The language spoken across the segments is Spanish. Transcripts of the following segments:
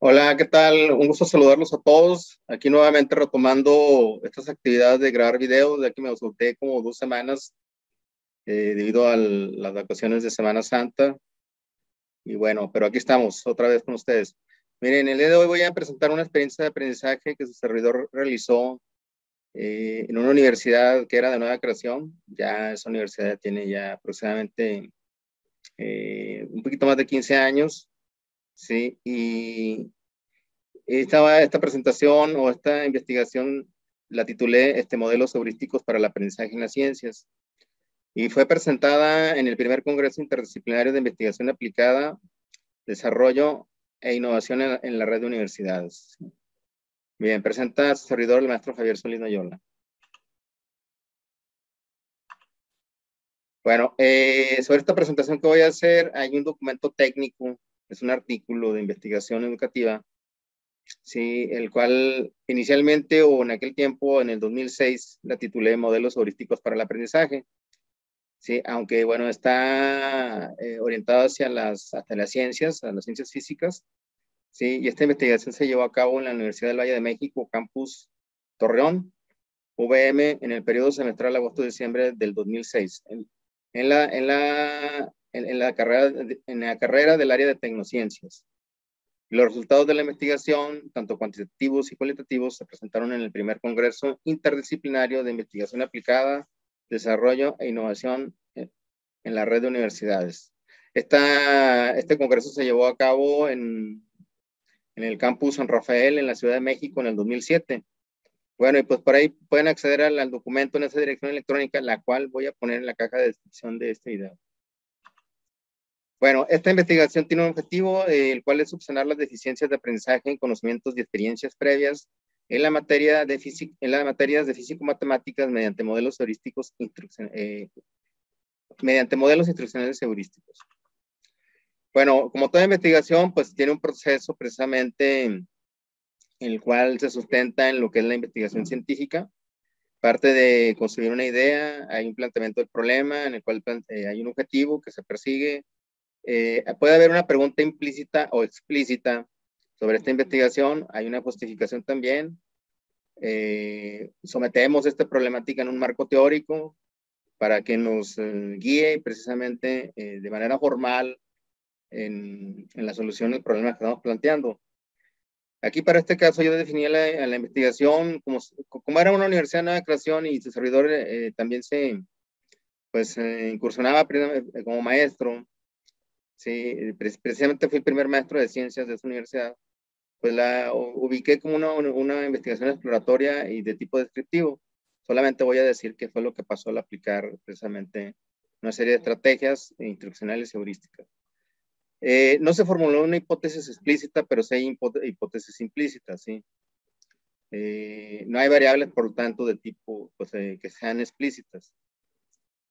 Hola, ¿qué tal? Un gusto saludarlos a todos. Aquí nuevamente retomando estas actividades de grabar videos, ya que me ausenté como 2 semanas debido a las vacaciones de Semana Santa. Y bueno, pero aquí estamos otra vez con ustedes. Miren, el día de hoy voy a presentar una experiencia de aprendizaje que su servidor realizó en una universidad que era de nueva creación. Ya esa universidad tiene ya aproximadamente un poquito más de 15 años, ¿sí? Y esta presentación o esta investigación la titulé Modelos heurísticos para el aprendizaje en las ciencias y fue presentada en el primer Congreso Interdisciplinario de Investigación Aplicada, Desarrollo e Innovación en la Red de Universidades. Bien, presenta a su servidor el maestro Javier Solís Noyola. Bueno, sobre esta presentación que voy a hacer hay un documento técnico, es un artículo de investigación educativa, sí, el cual inicialmente o en aquel tiempo, en el 2006, la titulé Modelos heurísticos para el aprendizaje. Sí, aunque bueno, está orientado hacia las ciencias, a las ciencias físicas. Sí, y esta investigación se llevó a cabo en la Universidad del Valle de México, campus Torreón, VM, en el periodo semestral agosto-diciembre del 2006, en la carrera del área de tecnociencias. Los resultados de la investigación, tanto cuantitativos y cualitativos, se presentaron en el primer Congreso Interdisciplinario de Investigación Aplicada, Desarrollo e Innovación en la Red de Universidades. Este congreso se llevó a cabo en el campus San Rafael, en la Ciudad de México, en el 2007. Bueno, y pues por ahí pueden acceder al documento en esa dirección electrónica, la cual voy a poner en la caja de descripción de este video. Bueno, esta investigación tiene un objetivo, el cual es subsanar las deficiencias de aprendizaje en conocimientos y experiencias previas en las materias de físico-matemáticas mediante modelos heurísticos, mediante modelos instruccionales heurísticos. Bueno, como toda investigación, pues tiene un proceso precisamente en el cual se sustenta en lo que es la investigación científica. Parte de construir una idea, hay un planteamiento del problema en el cual hay un objetivo que se persigue. Puede haber una pregunta implícita o explícita sobre esta investigación, hay una justificación también. Sometemos esta problemática en un marco teórico para que nos guíe precisamente de manera formal en la solución del problema que estamos planteando. Aquí para este caso yo definí la investigación como era una universidad de nueva creación y su servidor también incursionaba como maestro. Sí, precisamente fui el primer maestro de ciencias de esa universidad. Pues la ubiqué como una investigación exploratoria y de tipo descriptivo. Solamente voy a decir qué fue lo que pasó al aplicar precisamente una serie de estrategias instruccionales y heurísticas. No se formuló una hipótesis explícita, pero sí hay hipótesis implícitas, ¿sí? No hay variables, por lo tanto, de tipo que sean explícitas.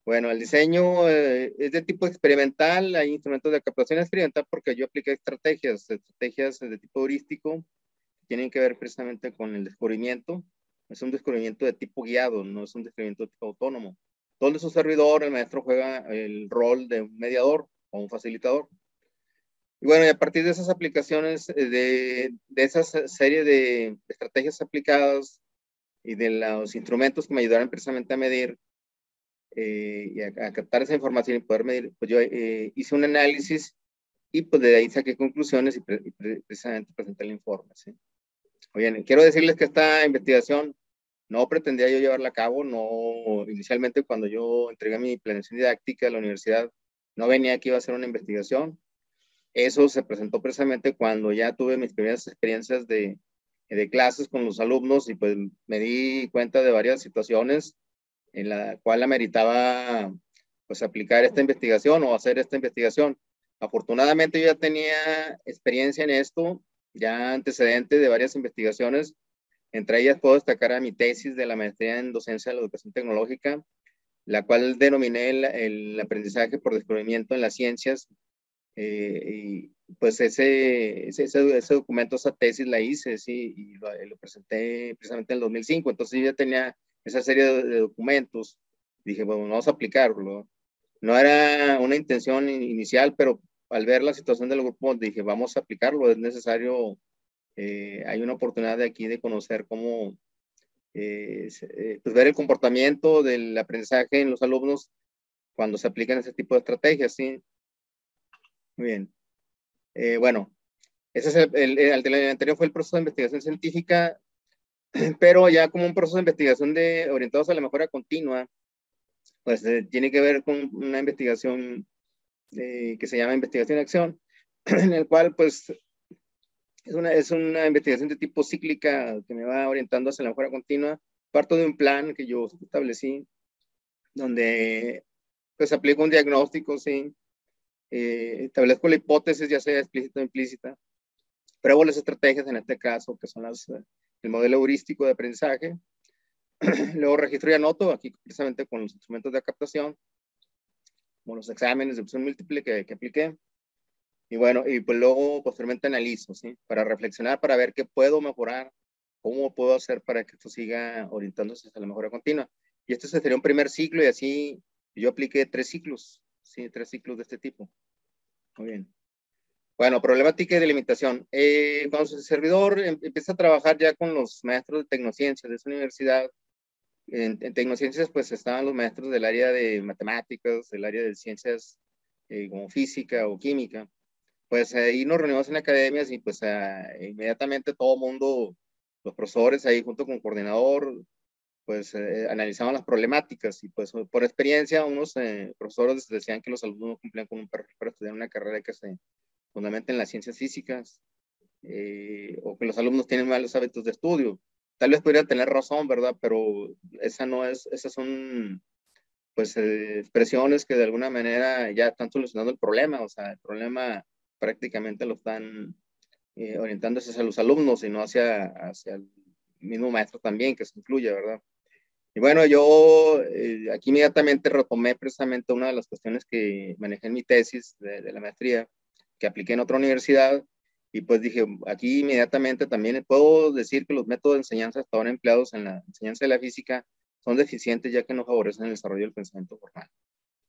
Bueno, el diseño es de tipo experimental, hay instrumentos de captación experimental porque yo apliqué estrategias de tipo heurístico que tienen que ver precisamente con el descubrimiento. Es un descubrimiento de tipo guiado, no es un descubrimiento de tipo autónomo. Donde su servidor, el maestro, juega el rol de un mediador o un facilitador. Y bueno, y a partir de esas aplicaciones, de esa serie de estrategias aplicadas y de los instrumentos que me ayudaron precisamente a medir y a captar esa información y poder medir, pues yo hice un análisis y pues de ahí saqué conclusiones y precisamente presenté el informe, ¿sí? Oye, quiero decirles que esta investigación no pretendía yo llevarla a cabo, no, inicialmente cuando yo entregué mi planeación didáctica a la universidad, no venía que iba a hacer una investigación. Eso se presentó precisamente cuando ya tuve mis primeras experiencias de clases con los alumnos y pues me di cuenta de varias situaciones en la cual ameritaba pues aplicar esta investigación o hacer esta investigación. Afortunadamente yo ya tenía experiencia en esto, ya antecedente de varias investigaciones, entre ellas puedo destacar a mi tesis de la maestría en docencia de la educación tecnológica, la cual denominé el aprendizaje por descubrimiento en las ciencias. Y pues ese documento, esa tesis la hice, sí, y lo presenté precisamente en el 2005. Entonces yo ya tenía esa serie de documentos. Dije, bueno, vamos a aplicarlo. No era una intención inicial, pero al ver la situación del grupo, dije, vamos a aplicarlo, es necesario hay una oportunidad de aquí de conocer cómo, pues ver el comportamiento del aprendizaje en los alumnos cuando se aplican ese tipo de estrategias, ¿sí? Muy bien. Bueno, ese es el anterior fue el proceso de investigación científica, pero ya como un proceso de investigación orientados a la mejora continua, pues tiene que ver con una investigación que se llama investigación de acción, en el cual pues es una investigación de tipo cíclica que me va orientando hacia la mejora continua. Parto de un plan que yo establecí, donde pues aplico un diagnóstico, sí, establezco la hipótesis, ya sea explícita o implícita, pruebo las estrategias en este caso, que son el modelo heurístico de aprendizaje, luego registro y anoto, aquí precisamente con los instrumentos de captación, como los exámenes de opción múltiple que apliqué, y bueno, y pues luego posteriormente analizo, ¿sí? Para reflexionar, para ver qué puedo mejorar, cómo puedo hacer para que esto siga orientándose hacia la mejora continua. Y este sería un primer ciclo y así yo apliqué 3 ciclos, ¿sí? 3 ciclos de este tipo. Muy bien. Bueno, problemática y delimitación. Cuando el servidor empieza a trabajar ya con los maestros de tecnociencias de esa universidad, en tecnociencias pues estaban los maestros del área de matemáticas, del área de ciencias como física o química. Pues ahí nos reunimos en academias y pues inmediatamente todo el mundo, los profesores ahí junto con el coordinador, pues analizaban las problemáticas y pues por experiencia unos profesores decían que los alumnos no cumplían con un perfil para estudiar una carrera que se fundamenta en las ciencias físicas, o que los alumnos tienen malos hábitos de estudio. Tal vez podrían tener razón, ¿verdad? Pero esas son pues expresiones que de alguna manera ya están solucionando el problema, o sea, el problema prácticamente lo están orientando hacia los alumnos y no hacia el mismo maestro también, que se incluye, ¿verdad? Y bueno, yo aquí inmediatamente retomé precisamente una de las cuestiones que manejé en mi tesis de la maestría, que apliqué en otra universidad, y pues dije, aquí inmediatamente también puedo decir que los métodos de enseñanza hasta ahora empleados en la enseñanza de la física son deficientes ya que no favorecen el desarrollo del pensamiento formal,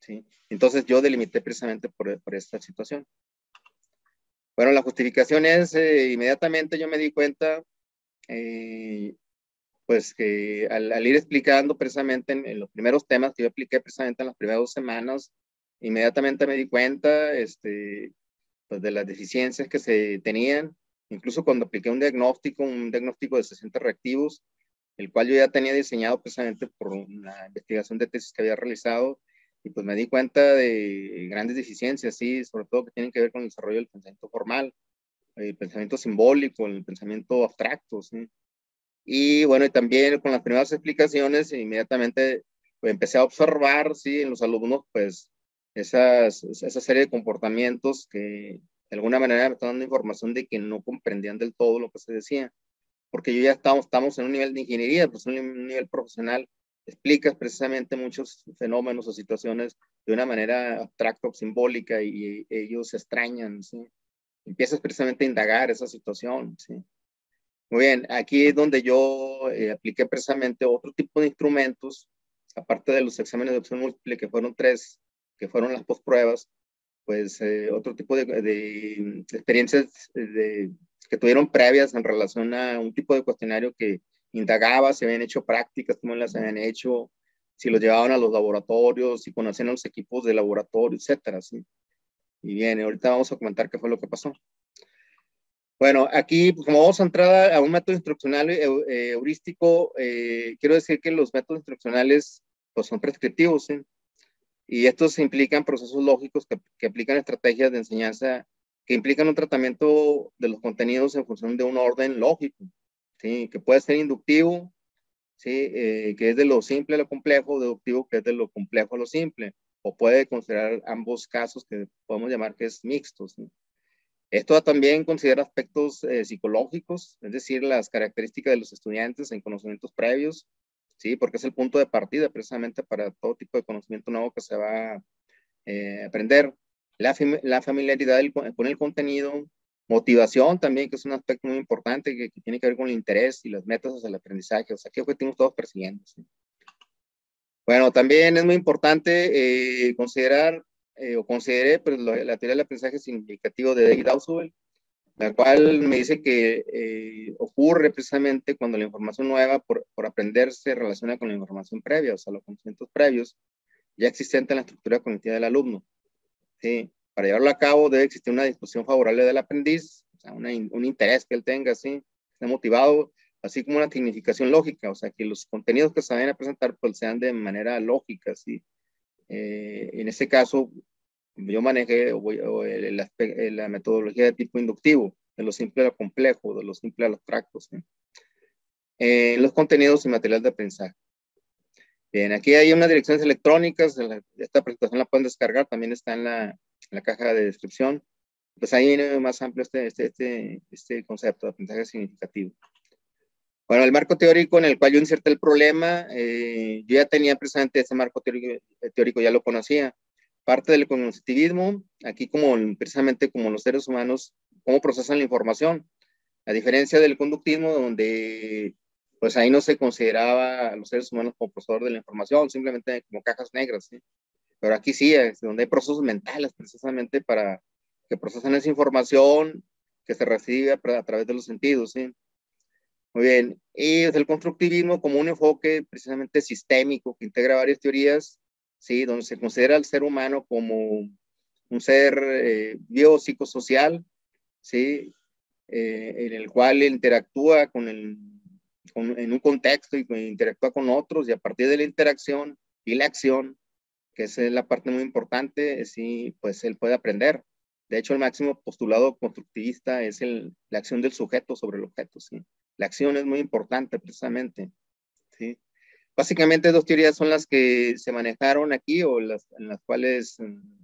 ¿sí? Entonces yo delimité precisamente por esta situación. Bueno, la justificación es, inmediatamente yo me di cuenta, pues que al ir explicando precisamente en los primeros temas que yo apliqué precisamente en las primeras 2 semanas, inmediatamente me di cuenta pues de las deficiencias que se tenían, incluso cuando apliqué un diagnóstico de 60 reactivos, el cual yo ya tenía diseñado precisamente por una investigación de tesis que había realizado, y pues me di cuenta de grandes deficiencias, sí, sobre todo que tienen que ver con el desarrollo del pensamiento formal, el pensamiento simbólico, el pensamiento abstracto, ¿sí? Y bueno, y también con las primeras explicaciones, inmediatamente pues, empecé a observar, sí, en los alumnos, pues, esa serie de comportamientos que de alguna manera me estaban dando información de que no comprendían del todo lo que se decía, porque yo ya estamos en un nivel de ingeniería, pues un nivel profesional, explicas precisamente muchos fenómenos o situaciones de una manera abstracta o simbólica y ellos se extrañan, ¿sí? Empiezas precisamente a indagar esa situación, ¿sí? Muy bien, aquí es donde yo apliqué precisamente otro tipo de instrumentos, aparte de los exámenes de opción múltiple, que fueron 3, que fueron las postpruebas, pues otro tipo de experiencias que tuvieron previas en relación a un tipo de cuestionario que indagaba si habían hecho prácticas, cómo las habían hecho, si los llevaban a los laboratorios, si conocían a los equipos de laboratorio, etcétera, ¿sí? Y bien, ahorita vamos a comentar qué fue lo que pasó. Bueno, aquí, pues, como vamos a entrar a un método instruccional heurístico, quiero decir que los métodos instruccionales pues, son prescriptivos, ¿sí? Y estos implican procesos lógicos que aplican estrategias de enseñanza que implican un tratamiento de los contenidos en función de un orden lógico, ¿sí? Que puede ser inductivo, ¿sí? Que es de lo simple a lo complejo, deductivo, que es de lo complejo a lo simple, o puede considerar ambos casos que podemos llamar que es mixto, ¿sí? Esto también considera aspectos psicológicos, es decir, las características de los estudiantes en conocimientos previos, ¿sí? Porque es el punto de partida precisamente para todo tipo de conocimiento nuevo que se va a aprender. La familiaridad con el contenido, motivación también, que es un aspecto muy importante que tiene que ver con el interés y las metas hacia el aprendizaje, o sea, qué objetivos todos persiguiendo, ¿sí? Bueno, también es muy importante considerar o consideré pues, la teoría del aprendizaje significativo de David Ausubel, la cual me dice que ocurre precisamente cuando la información nueva por aprender se relaciona con la información previa, o sea, los conocimientos previos ya existentes en la estructura cognitiva del alumno. ¿Sí? Para llevarlo a cabo debe existir una disposición favorable del aprendiz, o sea, un interés que él tenga, ¿sí? Esté motivado, así como una significación lógica, o sea, que los contenidos que se vayan a presentar pues sean de manera lógica, ¿sí? En este caso, yo manejé la metodología de tipo inductivo, de lo simple a lo complejo, de lo simple a lo abstracto, ¿sí? Los contenidos y materiales de aprendizaje. Bien, aquí hay unas direcciones electrónicas, esta presentación la pueden descargar, también está en la caja de descripción. Pues ahí viene más amplio este concepto de aprendizaje significativo. Bueno, el marco teórico en el cual yo inserté el problema, yo ya tenía precisamente ese marco teórico, ya lo conocía. Parte del cognitivismo, aquí precisamente como los seres humanos, cómo procesan la información. A diferencia del conductismo, donde pues ahí no se consideraba a los seres humanos como procesador de la información, simplemente como cajas negras, ¿sí? Pero aquí sí, es donde hay procesos mentales precisamente para que procesan esa información que se recibe a través de los sentidos, ¿sí? Muy bien. Y el constructivismo como un enfoque precisamente sistémico que integra varias teorías, ¿sí? Donde se considera al ser humano como un ser biopsicosocial, ¿sí? En el cual interactúa en un contexto y interactúa con otros, y a partir de la interacción y la acción, que esa es la parte muy importante, sí, pues él puede aprender. De hecho, el máximo postulado constructivista es la acción del sujeto sobre el objeto, ¿sí? La acción es muy importante precisamente, ¿sí? Básicamente dos teorías son las que se manejaron aquí, o en las cuales son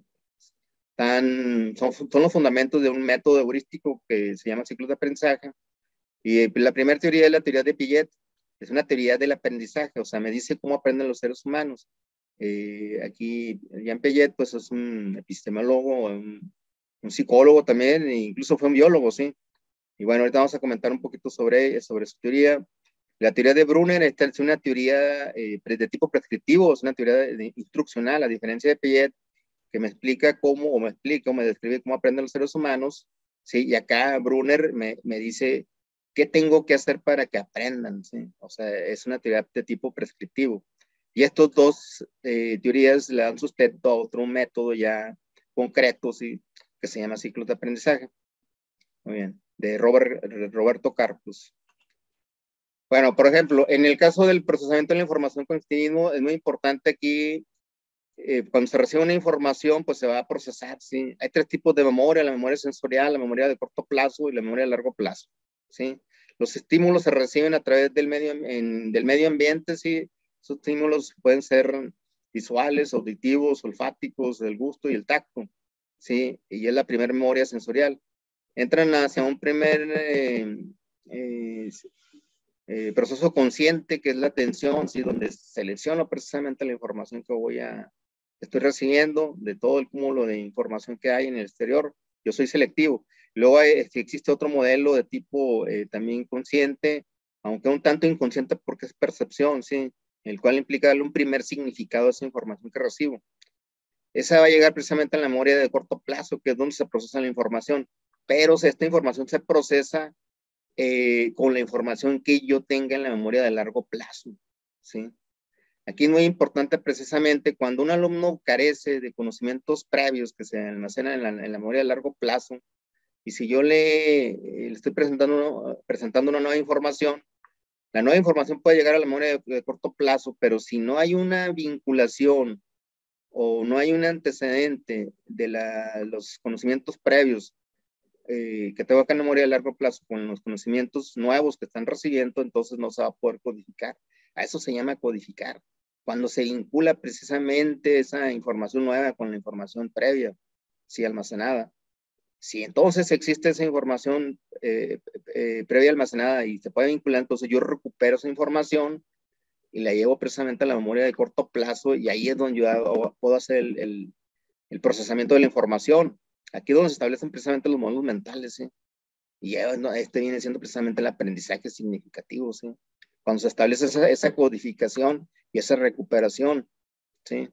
los fundamentos de un método heurístico que se llama ciclos de aprendizaje. Y la primera teoría es la teoría de Piaget, es una teoría del aprendizaje, o sea, me dice cómo aprenden los seres humanos. Aquí, Jean Piaget, pues es un epistemólogo, un psicólogo también, e incluso fue un biólogo, ¿sí? Y bueno, ahorita vamos a comentar un poquito sobre su teoría. La teoría de Brunner es una teoría de tipo prescriptivo, es una teoría instruccional, a diferencia de Piaget, que me explica cómo, o me explica, o me describe cómo aprenden los seres humanos, ¿sí? Y acá Brunner me dice qué tengo que hacer para que aprendan, ¿sí? O sea, es una teoría de tipo prescriptivo. Y estos dos teorías le dan sustento a otro método ya concreto, ¿sí? Que se llama ciclos de aprendizaje. Muy bien, de Roberto Carpus. Bueno, por ejemplo, en el caso del procesamiento de la información continuo, es muy importante aquí cuando se recibe una información, pues se va a procesar, ¿sí? Hay tres tipos de memoria: la memoria sensorial, la memoria de corto plazo y la memoria de largo plazo, ¿sí? Los estímulos se reciben a través del medio ambiente, ¿sí? Esos estímulos pueden ser visuales, auditivos, olfáticos, del gusto y el tacto, ¿sí? Y es la primera memoria sensorial. Entran hacia un primer eh, proceso consciente, que es la atención, ¿sí? Donde selecciono precisamente la información estoy recibiendo de todo el cúmulo de información que hay en el exterior. Yo soy selectivo. Luego existe otro modelo de tipo también consciente, aunque un tanto inconsciente porque es percepción, ¿sí? El cual implica darle un primer significado a esa información que recibo. Esa va a llegar precisamente a la memoria de corto plazo, que es donde se procesa la información. Pero esta información se procesa con la información que yo tenga en la memoria de largo plazo, ¿sí? Aquí es muy importante precisamente cuando un alumno carece de conocimientos previos que se almacenan en la memoria de largo plazo, y si yo le estoy presentando una nueva información, la nueva información puede llegar a la memoria de corto plazo, pero si no hay una vinculación o no hay un antecedente de los conocimientos previos que tengo acá en memoria de largo plazo con los conocimientos nuevos que están recibiendo, entonces no se va a poder codificar. A eso se llama codificar, cuando se vincula precisamente esa información nueva con la información previa, sí, almacenada. Si entonces existe esa información previa almacenada y se puede vincular, entonces yo recupero esa información y la llevo precisamente a la memoria de corto plazo, y ahí es donde yo puedo hacer el procesamiento de la información. Aquí es donde se establecen precisamente los modelos mentales, ¿sí? Y este viene siendo precisamente el aprendizaje significativo, ¿sí? Cuando se establece esa codificación y esa recuperación, ¿sí?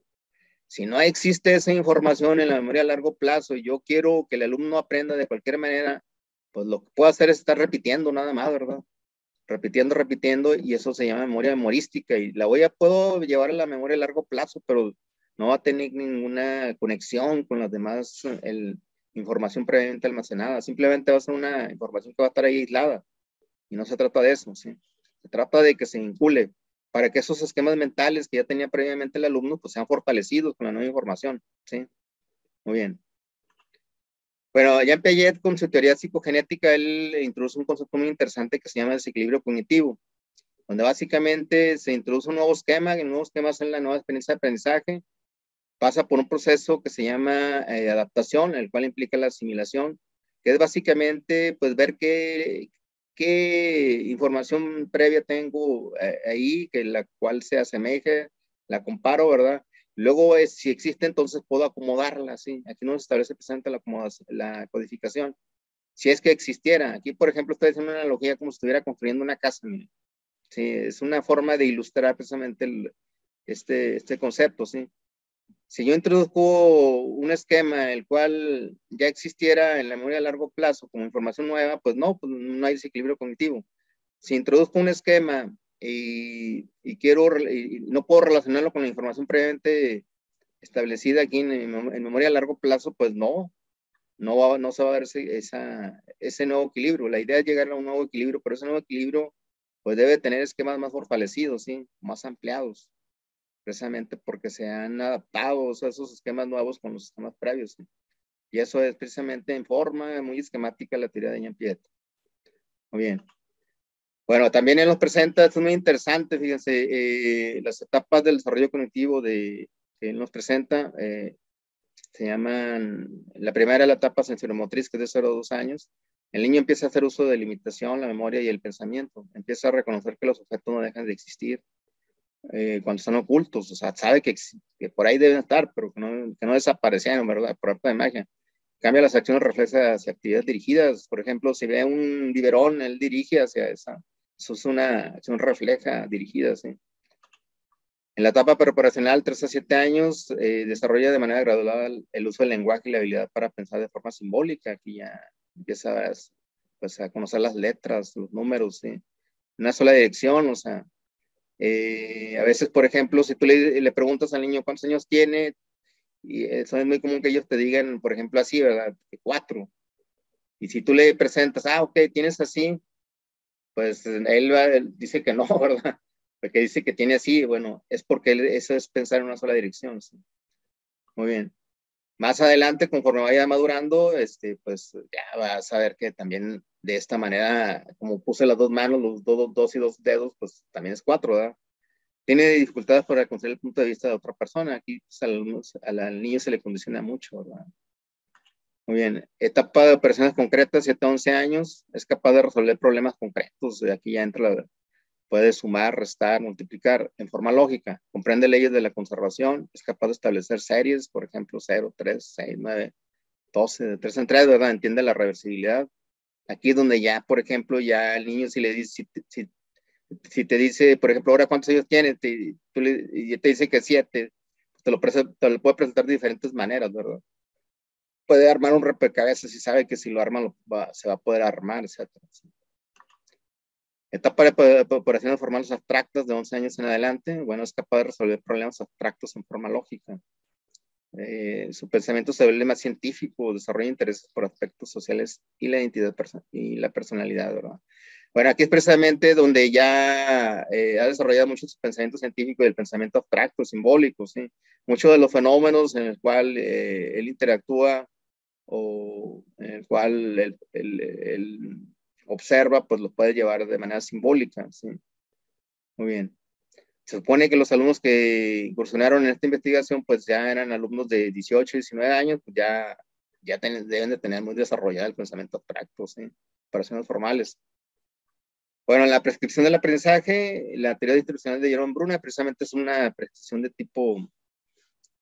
Si no existe esa información en la memoria a largo plazo y yo quiero que el alumno aprenda de cualquier manera, pues lo que puedo hacer es estar repitiendo nada más, ¿verdad? Repitiendo, y eso se llama memoria memorística, y puedo llevar a la memoria a largo plazo, pero no va a tener ninguna conexión con las demás información previamente almacenada, simplemente va a ser una información que va a estar ahí aislada, y no se trata de eso, ¿sí? Se trata de que se vincule para que esos esquemas mentales que ya tenía previamente el alumno, pues sean fortalecidos con la nueva información, ¿sí? Muy bien. Bueno, Jean Piaget, con su teoría psicogenética, él introduce un concepto muy interesante que se llama desequilibrio cognitivo, donde básicamente se introduce un nuevo esquema, y nuevos esquemas en la nueva experiencia de aprendizaje, pasa por un proceso que se llama adaptación, el cual implica la asimilación, que es básicamente pues ver qué información previa tengo ahí, que la cual se asemeje, la comparo, ¿verdad? Luego, si existe, entonces puedo acomodarla, ¿sí? Aquí no se establece precisamente la codificación. Si es que existiera, aquí, por ejemplo, estoy haciendo una analogía como si estuviera construyendo una casa, ¿sí? Es una forma de ilustrar precisamente este concepto, ¿sí? Si yo introduzco un esquema el cual ya existiera en la memoria a largo plazo como información nueva, pues no hay desequilibrio cognitivo. Si introduzco un esquema y no puedo relacionarlo con la información previamente establecida aquí en memoria a largo plazo, pues no se va a dar ese nuevo equilibrio. La idea es llegar a un nuevo equilibrio, pero ese nuevo equilibrio pues debe tener esquemas más fortalecidos, ¿sí? Más ampliados, precisamente porque se han adaptado esos esquemas nuevos con los esquemas previos, ¿sí? Y eso es precisamente en forma muy esquemática la teoría de Jean Piaget. Muy bien. Bueno, también él nos presenta, es muy interesante, fíjense, las etapas del desarrollo cognitivo que él nos presenta, se llaman, la primera la etapa sensoromotriz, que es de 0 a 2 años. El niño empieza a hacer uso de la imitación, la memoria y el pensamiento. Empieza a reconocer que los objetos no dejan de existir cuando están ocultos. O sea, sabe que por ahí deben estar, pero que no desaparecieron, ¿verdad? Por arte de magia. Cambia las acciones reflexas hacia actividades dirigidas. Por ejemplo, si ve un biberón, él dirige hacia esa. Eso es una acción refleja dirigida, ¿sí? En la etapa preparacional, 3 a 7 años, desarrolla de manera gradual el uso del lenguaje y la habilidad para pensar de forma simbólica. Aquí ya empiezas pues, a conocer las letras, los números, ¿sí? Una sola dirección, o sea, a veces, por ejemplo, si tú le preguntas al niño cuántos años tiene, y eso es muy común que ellos te digan, por ejemplo, así, ¿verdad? 4. Y si tú le presentas, ok, tienes así, pues él dice que no, ¿verdad? Porque dice que tiene así, bueno, es porque eso es pensar en una sola dirección, ¿sí? Muy bien. Más adelante, conforme vaya madurando, pues ya vas a ver que también de esta manera, como puse las dos manos, los dos y dos dedos, pues también es 4, ¿verdad? Tiene dificultades para conocer el punto de vista de otra persona. Aquí pues, al niño se le condiciona mucho, ¿verdad? Muy bien. Etapa de operaciones concretas, 7 a 11 años. Es capaz de resolver problemas concretos. Aquí ya entra puede sumar, restar, multiplicar en forma lógica. Comprende leyes de la conservación. Es capaz de establecer series, por ejemplo, 0, 3, 6, 9, 12, de 3 en 3, ¿verdad? Entiende la reversibilidad. Aquí es donde ya, por ejemplo, ya el niño si le dice, si te dice, por ejemplo, ahora cuántos años tiene, y te dice que 7, te lo puede presentar de diferentes maneras, ¿verdad? Puede armar un rompecabezas y sabe que si lo arma se va a poder armar, etc. Etapa de operaciones formales abstractas de 11 años en adelante. Bueno, es capaz de resolver problemas abstractos en forma lógica. Su pensamiento se vuelve más científico, desarrolla intereses por aspectos sociales y la identidad y la personalidad, ¿verdad? Bueno, aquí es precisamente donde ya ha desarrollado mucho su pensamiento científico y el pensamiento abstracto, simbólico, ¿sí? Muchos de los fenómenos en el cual él interactúa o en el cual él observa, pues lo puede llevar de manera simbólica, ¿sí? Muy bien. Se supone que los alumnos que incursionaron en esta investigación, pues ya eran alumnos de 18, 19 años, pues ya deben de tener muy desarrollado el pensamiento abstracto, ¿sí? Operaciones formales. Bueno, en la prescripción del aprendizaje, la teoría instruccional de Jerome Bruner precisamente es una prescripción de tipo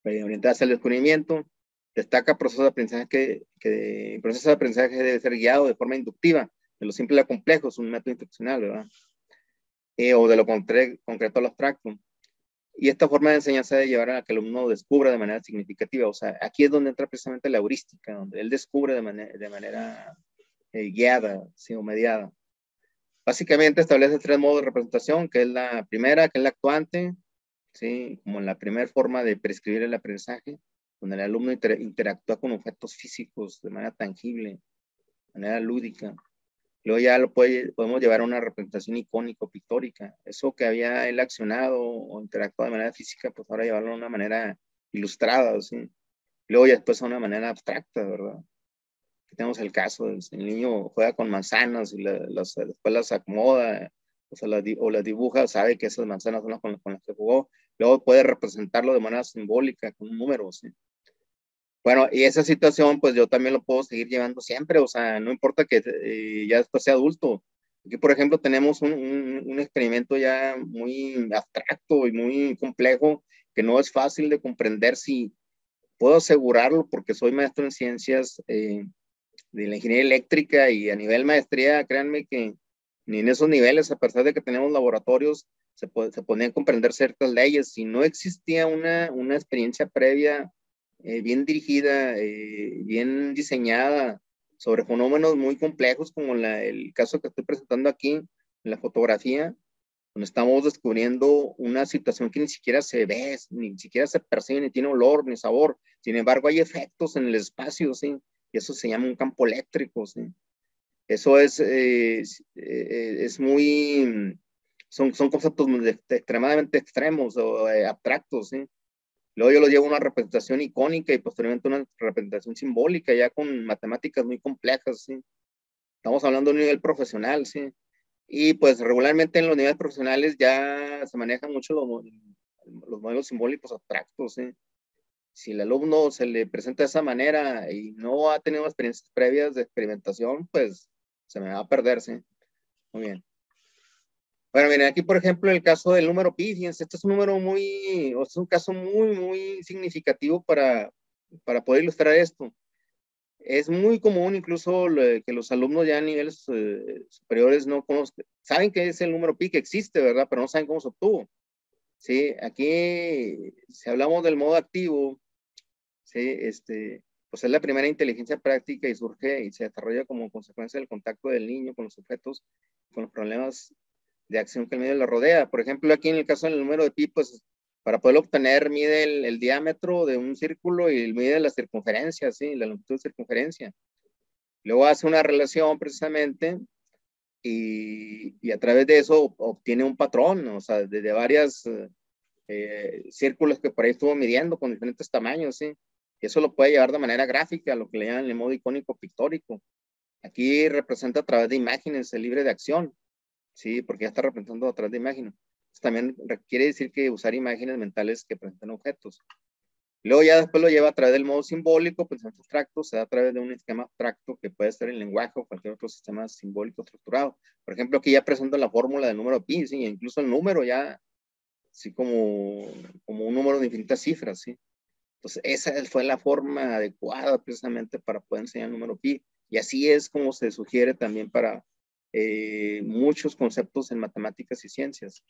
orientada hacia el descubrimiento. Destaca proceso de aprendizaje que el proceso de aprendizaje debe ser guiado de forma inductiva, de lo simple a lo complejo, es un método instruccional, ¿verdad? O de lo concreto a lo abstracto. Y esta forma de enseñanza debe llevar a que el alumno descubra de manera significativa. O sea, aquí es donde entra precisamente la heurística, donde él descubre de manera guiada, ¿sí? O mediada. Básicamente establece tres modos de representación, que es la primera, que es la actuante, ¿sí? Como la primera forma de prescribir el aprendizaje, donde el alumno interactúa con objetos físicos de manera tangible, de manera lúdica. Luego ya podemos llevar a una representación icónica o pictórica. Eso que había él accionado o interactuado de manera física, pues ahora llevarlo de una manera ilustrada, ¿sí? Luego ya después a una manera abstracta, ¿verdad? Aquí tenemos el caso, el niño juega con manzanas y después las acomoda, o sea, o las dibuja, sabe que esas manzanas son las con las que jugó. Luego puede representarlo de manera simbólica, con un número, ¿sí? Bueno, y esa situación, pues yo también lo puedo seguir llevando siempre, o sea, no importa que ya después sea adulto. Aquí, por ejemplo, tenemos un experimento ya muy abstracto y muy complejo, que no es fácil de comprender si puedo asegurarlo, porque soy maestro en ciencias de la ingeniería eléctrica y a nivel maestría, créanme que ni en esos niveles, a pesar de que tenemos laboratorios, se podían comprender ciertas leyes. Si no existía una experiencia previa bien dirigida, bien diseñada sobre fenómenos muy complejos como el caso que estoy presentando aquí en la fotografía, donde estamos descubriendo una situación que ni siquiera se ve, ni siquiera se percibe, ni tiene olor, ni sabor. Sin embargo, hay efectos en el espacio, ¿sí? Y eso se llama un campo eléctrico, ¿sí? Eso es muy, son conceptos extremadamente extremos o abstractos, ¿sí? Luego yo lo llevo a una representación icónica y posteriormente una representación simbólica, ya con matemáticas muy complejas, ¿sí? Estamos hablando de un nivel profesional, ¿sí? Y pues regularmente en los niveles profesionales ya se manejan mucho los modelos simbólicos abstractos, ¿sí? Si el alumno se le presenta de esa manera y no ha tenido experiencias previas de experimentación, pues se me va a perder, ¿sí? Muy bien. Bueno, miren, aquí por ejemplo el caso del número pi, fíjense, este es un número muy, o es un caso muy significativo para poder ilustrar esto. Es muy común incluso que los alumnos ya a niveles superiores no conozcan, saben que es el número pi que existe, ¿verdad? Pero no saben cómo se obtuvo. Sí, aquí si hablamos del modo activo, sí, pues es la primera inteligencia práctica y surge y se desarrolla como consecuencia del contacto del niño con los objetos, con los problemas de acción que el medio le rodea. Por ejemplo, aquí en el caso del número de pi, pues para poderlo obtener mide el diámetro de un círculo y mide la circunferencia, ¿sí? La longitud de circunferencia. Luego hace una relación precisamente y a través de eso obtiene un patrón, o sea, de varias círculos que por ahí estuvo midiendo con diferentes tamaños, ¿sí? Y eso lo puede llevar de manera gráfica, lo que le llaman el modo icónico pictórico. Aquí representa a través de imágenes el libre de acción, ¿sí? Porque ya está representando a través de imágenes. También quiere decir que usar imágenes mentales que presentan objetos. Luego ya después lo lleva a través del modo simbólico, pensamiento abstracto, se da a través de un esquema abstracto que puede ser el lenguaje o cualquier otro sistema simbólico estructurado. Por ejemplo, aquí ya presento la fórmula del número pi, ¿sí? Incluso el número ya, así como un número de infinitas cifras, ¿sí? Entonces, esa fue la forma adecuada precisamente para poder enseñar el número pi. Y así es como se sugiere también para muchos conceptos en matemáticas y ciencias.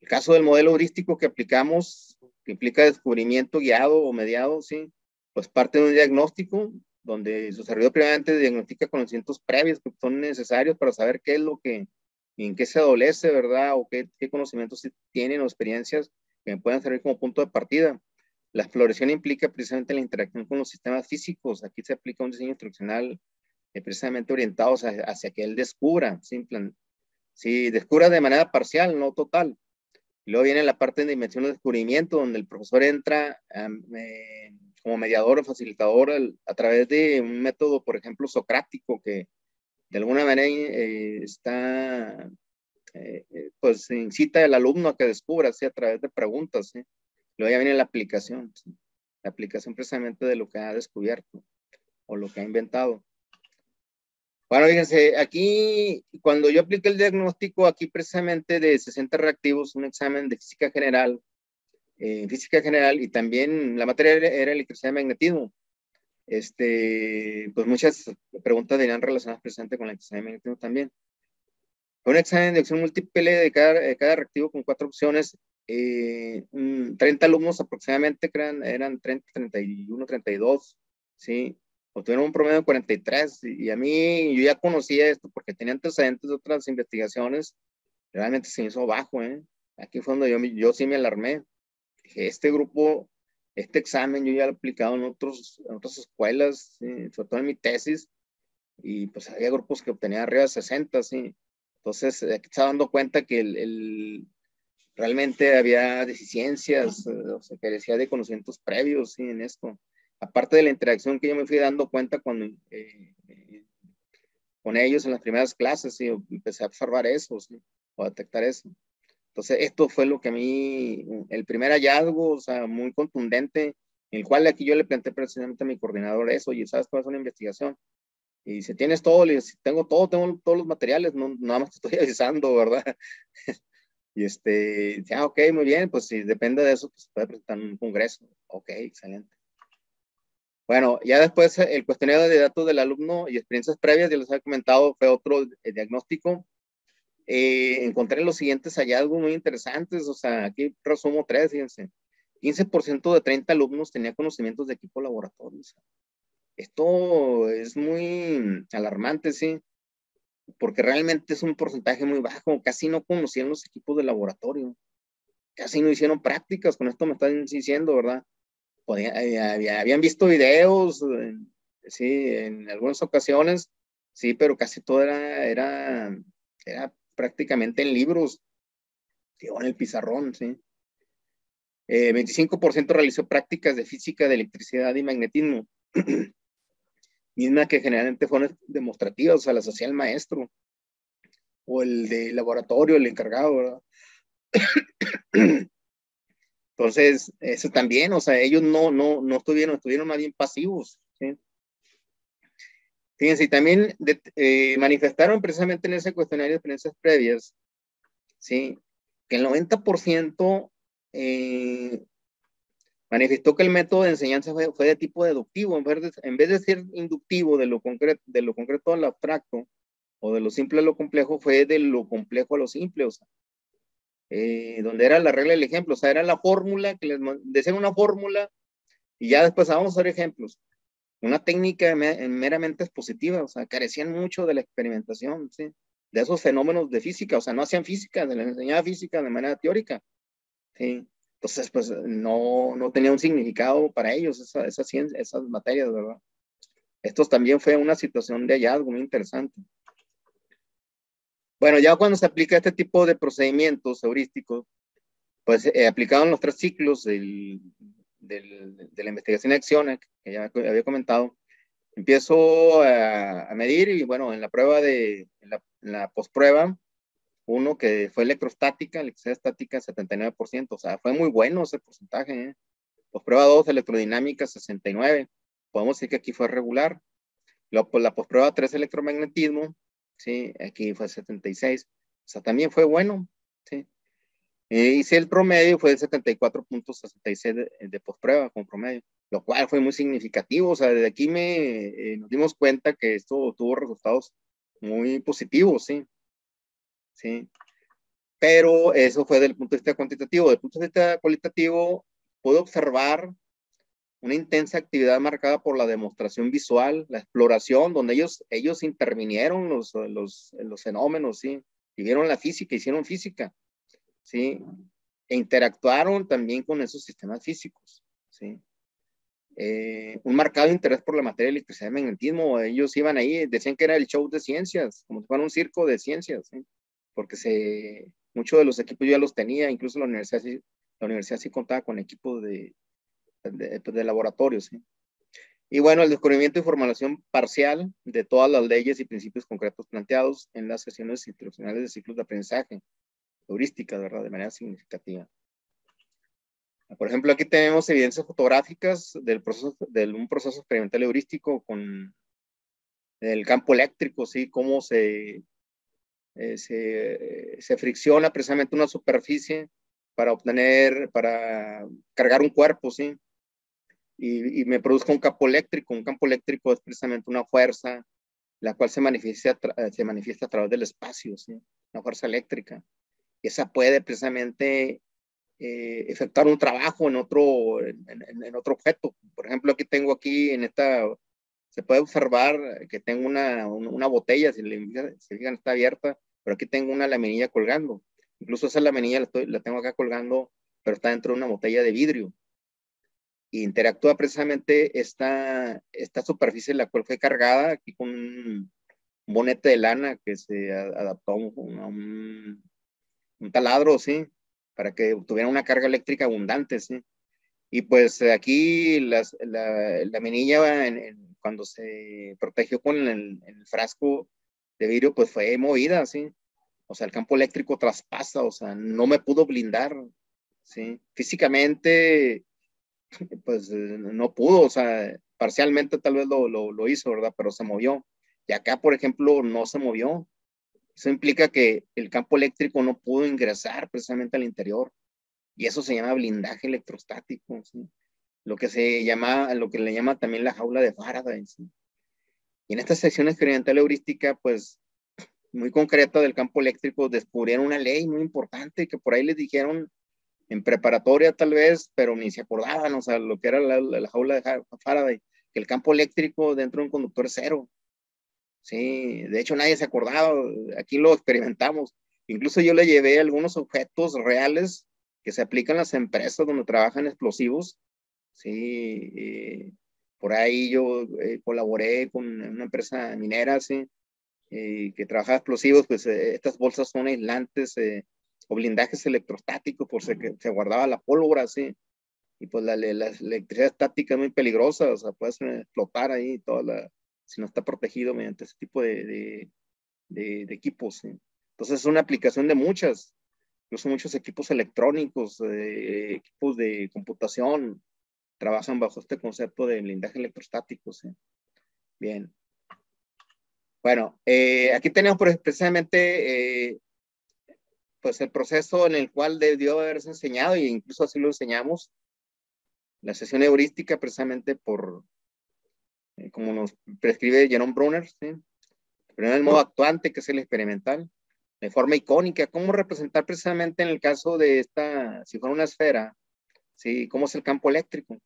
El caso del modelo heurístico que aplicamos, que implica descubrimiento guiado o mediado, ¿sí? Pues parte de un diagnóstico donde su servidor primeramente diagnostica conocimientos previos que son necesarios para saber qué es lo que, en qué se adolece, ¿verdad? O qué conocimientos tienen o experiencias que me puedan servir como punto de partida. La exploración implica precisamente la interacción con los sistemas físicos. Aquí se aplica un diseño instruccional precisamente orientado hacia que él descubra, sí, descubra de manera parcial, no total. Y luego viene la parte de dimensión de descubrimiento, donde el profesor entra como mediador o facilitador a través de un método, por ejemplo, socrático, que de alguna manera pues incita al alumno a que descubra, ¿sí? A través de preguntas, ¿sí? Luego ya viene la aplicación, ¿sí? La aplicación precisamente de lo que ha descubierto o lo que ha inventado. Bueno, fíjense, aquí cuando yo apliqué el diagnóstico, aquí precisamente de 60 reactivos, un examen de física general y también la materia era electricidad y magnetismo. Pues muchas preguntas venían relacionadas precisamente con la electricidad y magnetismo también. Fue un examen de opción múltiple de cada reactivo con 4 opciones. 30 alumnos aproximadamente, eran 30, 31, 32, ¿sí? obtuvieron un promedio de 43, y a mí, yo ya conocía esto porque tenía antecedentes de otras investigaciones, realmente se me hizo bajo, ¿eh? Aquí fue donde yo sí me alarmé. Dije, este grupo, este examen yo ya lo he aplicado en otras escuelas, ¿sí? Sobre todo en mi tesis, y pues había grupos que obtenían arriba de 60, ¿sí? Entonces, aquí estaba dando cuenta que realmente había deficiencias, o sea, carecía de conocimientos previos, ¿sí? En esto. Aparte de la interacción que yo me fui dando cuenta con ellos en las primeras clases, ¿sí? Empecé a observar eso, ¿sí? O a detectar eso. Entonces, esto fue lo que a mí, el primer hallazgo, o sea, muy contundente, el cual aquí yo le planteé precisamente a mi coordinador eso, oye, ¿sabes cuál es una investigación? Y si tienes todo, le digo, si tengo todo, tengo todos los materiales, no, nada más te estoy avisando, ¿verdad? Y dice, ok, muy bien, pues si depende de eso, pues puede presentar un congreso. Ok, excelente. Bueno, ya después el cuestionario de datos del alumno y experiencias previas, ya les había comentado, fue otro diagnóstico. Encontré los siguientes hallazgos muy interesantes, o sea, aquí resumo tres, fíjense. 15% de 30 alumnos tenía conocimientos de equipo laboratorio. O sea, esto es muy alarmante, sí, porque realmente es un porcentaje muy bajo, casi no conocían los equipos de laboratorio, casi no hicieron prácticas, con esto me están diciendo, ¿verdad? Habían visto videos, sí, en algunas ocasiones, sí, pero casi todo era prácticamente en libros, digo, en el pizarrón, sí. 25% realizó prácticas de física, de electricidad y magnetismo, mismas que generalmente fueron demostrativas, o sea, las hacía el maestro o el de laboratorio, el encargado, ¿verdad? Entonces, eso también, o sea, ellos no estuvieron más bien pasivos, ¿sí? Fíjense, y también manifestaron precisamente en ese cuestionario de experiencias previas, ¿sí? Que el 90% manifestó que el método de enseñanza fue de tipo deductivo, en vez de ser inductivo de lo concreto al abstracto, o de lo simple a lo complejo, fue de lo complejo a lo simple, o sea, donde era la regla del ejemplo, o sea, era la fórmula, que les decían una fórmula, y ya después vamos a hacer ejemplos. Una técnica meramente expositiva, o sea, carecían mucho de la experimentación, ¿sí? De esos fenómenos de física, o sea, no hacían física, les enseñaba física de manera teórica, ¿sí? Entonces, pues no tenía un significado para ellos esa ciencia, esas materias, ¿verdad? Esto también fue una situación de hallazgo muy interesante. Bueno, ya cuando se aplica este tipo de procedimientos heurísticos, pues aplicaron los tres ciclos de la investigación de acción que ya había comentado. Empiezo a medir y bueno, en la postprueba, uno que fue electrostática, electricidad estática, 79%, o sea, fue muy bueno ese porcentaje, ¿eh? Postprueba 2, electrodinámica, 69%, podemos decir que aquí fue regular. La postprueba 3, electromagnetismo, sí, aquí fue 76%, o sea, también fue bueno, sí. Hice el promedio, fue de 74.66 de postprueba con promedio, lo cual fue muy significativo. O sea, desde aquí nos dimos cuenta que esto tuvo resultados muy positivos, sí, sí. Pero eso fue desde el punto de vista cuantitativo. Desde el punto de vista cualitativo, puedo observar una intensa actividad marcada por la demostración visual, la exploración, donde ellos intervinieron los fenómenos, sí, y vieron la física, hicieron física, sí, e interactuaron también con esos sistemas físicos, ¿sí? Un marcado interés por la materia de electricidad y magnetismo, ellos iban ahí, decían que era el show de ciencias, como si fuera un circo de ciencias, ¿sí? Porque muchos de los equipos yo ya los tenía, incluso la universidad sí contaba con equipos de laboratorios, ¿sí? Y bueno, el descubrimiento y formulación parcial de todas las leyes y principios concretos planteados en las sesiones instruccionales de ciclos de aprendizaje, heurísticas, ¿verdad? De manera significativa. Por ejemplo, aquí tenemos evidencias fotográficas de un proceso experimental heurístico con el campo eléctrico, ¿sí? Cómo se fricciona precisamente una superficie para cargar un cuerpo, ¿sí? Y me produzca un campo eléctrico. Un campo eléctrico es precisamente una fuerza, la cual se manifiesta a través del espacio, ¿sí? Una fuerza eléctrica. Y esa puede precisamente efectuar un trabajo en otro objeto. Por ejemplo, aquí tengo aquí en esta se puede observar que tengo una botella, si se fijan está abierta, pero aquí tengo una laminilla colgando. Incluso esa laminilla la tengo acá colgando, pero está dentro de una botella de vidrio. Y interactúa precisamente esta superficie en la cual fue cargada aquí con un bonete de lana que se adaptó a un taladro, ¿sí? Para que tuviera una carga eléctrica abundante, ¿sí? Y pues aquí la minilla, cuando se protegió con el frasco de vidrio, pues fue movida, ¿sí? O sea, el campo eléctrico traspasa, o sea, no me pudo blindar, ¿sí? Físicamente, pues no pudo, o sea, parcialmente tal vez lo hizo, ¿verdad? Pero se movió. Y acá, por ejemplo, no se movió. Eso implica que el campo eléctrico no pudo ingresar precisamente al interior. Y eso se llama blindaje electrostático, ¿sí? Lo que le llama también la jaula de Faraday, ¿sí? Y en esta sección experimental heurística, pues muy concreta del campo eléctrico, descubrieron una ley muy importante que por ahí les dijeron en preparatoria tal vez, pero ni se acordaban, o sea, lo que era la jaula de Faraday, que el campo eléctrico dentro de un conductor es cero. Sí, de hecho nadie se acordaba, aquí lo experimentamos. Incluso yo le llevé algunos objetos reales que se aplican en las empresas donde trabajan explosivos. Sí, por ahí yo colaboré con una empresa minera, sí, que trabajaba explosivos, pues estas bolsas son aislantes o blindajes electrostáticos por si que se guardaba la pólvora, sí, y pues la electricidad estática es muy peligrosa, o sea, puede explotar ahí si no está protegido mediante ese tipo de equipos, ¿sí? Entonces es una aplicación de muchas, incluso muchos equipos electrónicos, equipos de computación, trabajan bajo este concepto de blindaje electrostático, ¿sí? Bien. Bueno, aquí tenemos precisamente pues el proceso en el cual debió haberse enseñado, e incluso así lo enseñamos, la sesión heurística precisamente como nos prescribe Jerome Brunner, ¿sí? Primero el modo actuante, que es el experimental, de forma icónica, cómo representar precisamente en el caso de si fuera una esfera, ¿sí? Cómo es el campo eléctrico.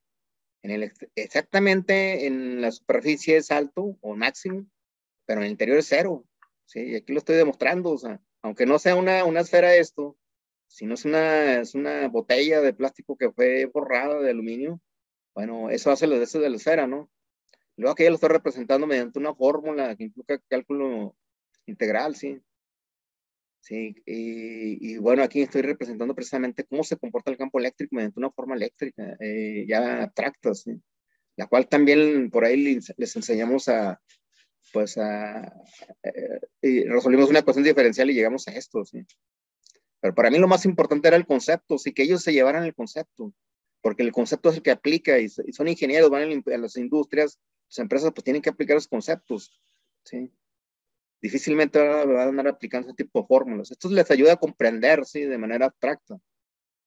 Exactamente en la superficie es alto o máximo, pero en el interior es cero, ¿sí? Y aquí lo estoy demostrando, o sea, aunque no sea una esfera esto, si no es una botella de plástico que fue forrada de aluminio, bueno, eso hace los deseos de la esfera, ¿no? Luego aquí ya lo estoy representando mediante una fórmula que implica cálculo integral, ¿sí? Sí, y bueno, aquí estoy representando precisamente cómo se comporta el campo eléctrico mediante una forma eléctrica, ya abstracta, ¿sí? La cual también por ahí les enseñamos pues y resolvimos una ecuación diferencial y llegamos a esto, ¿sí? Pero para mí lo más importante era el concepto, sí, que ellos se llevaran el concepto, porque el concepto es el que aplica y son ingenieros, van a las industrias, las empresas pues tienen que aplicar los conceptos, ¿sí? Difícilmente van a andar aplicando ese tipo de fórmulas. Esto les ayuda a comprender, ¿sí? De manera abstracta,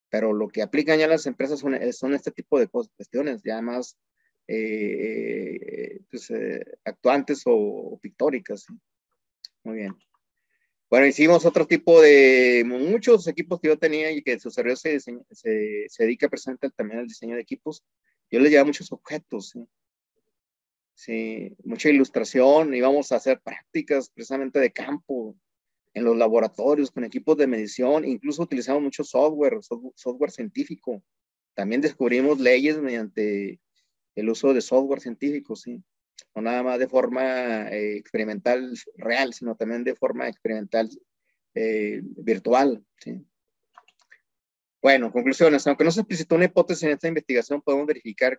pero lo que aplican ya las empresas son este tipo de cuestiones, ya más pues, actuantes o pictóricas, ¿sí? Muy bien. Bueno, hicimos otro tipo muchos equipos que yo tenía y que su servidor se dedica precisamente también al diseño de equipos. Yo les llevaba muchos objetos, ¿sí? Sí, mucha ilustración, íbamos a hacer prácticas precisamente de campo en los laboratorios con equipos de medición, incluso utilizamos mucho software científico. También descubrimos leyes mediante el uso de software científico, ¿sí? No nada más de forma experimental real, sino también de forma experimental virtual, ¿sí? Bueno, conclusiones. Aunque no se explicitó una hipótesis en esta investigación, podemos verificar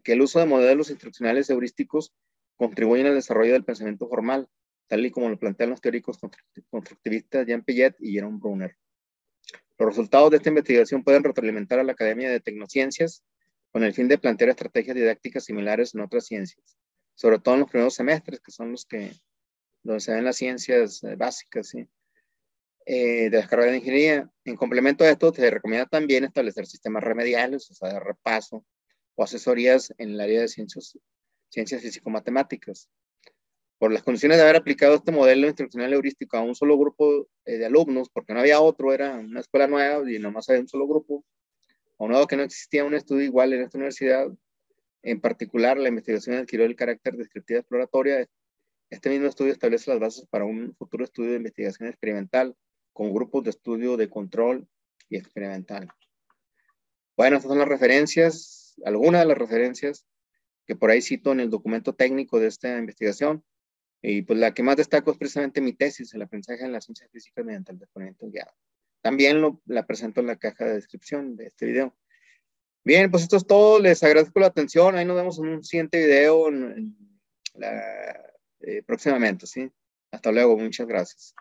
que el uso de modelos instruccionales heurísticos contribuyen al desarrollo del pensamiento formal, tal y como lo plantean los teóricos constructivistas Jean Piaget y Jerome Brunner. Los resultados de esta investigación pueden retroalimentar a la Academia de Tecnociencias con el fin de plantear estrategias didácticas similares en otras ciencias, sobre todo en los primeros semestres, que son donde se ven las ciencias básicas, ¿sí? De las carreras de ingeniería. En complemento a esto, se recomienda también establecer sistemas remediales, o sea, de repaso, o asesorías en el área de ciencias físico-matemáticas. Por las condiciones de haber aplicado este modelo instruccional heurístico a un solo grupo de alumnos, porque no había otro, era una escuela nueva y nomás había un solo grupo, o nuevo que no existía un estudio igual en esta universidad, En particular, la investigación adquirió el carácter descriptiva exploratoria. Este mismo estudio establece las bases para un futuro estudio de investigación experimental con grupos de estudio de control y experimental. Bueno, estas son las referencias, algunas de las referencias que por ahí cito en el documento técnico de esta investigación. Y pues la que más destaco es precisamente mi tesis, el aprendizaje en las ciencias físicas mediante el descubrimiento guiado. También la presento en la caja de descripción de este video. Bien, pues esto es todo. Les agradezco la atención. Ahí nos vemos en un siguiente video próximamente, ¿sí? Hasta luego. Muchas gracias.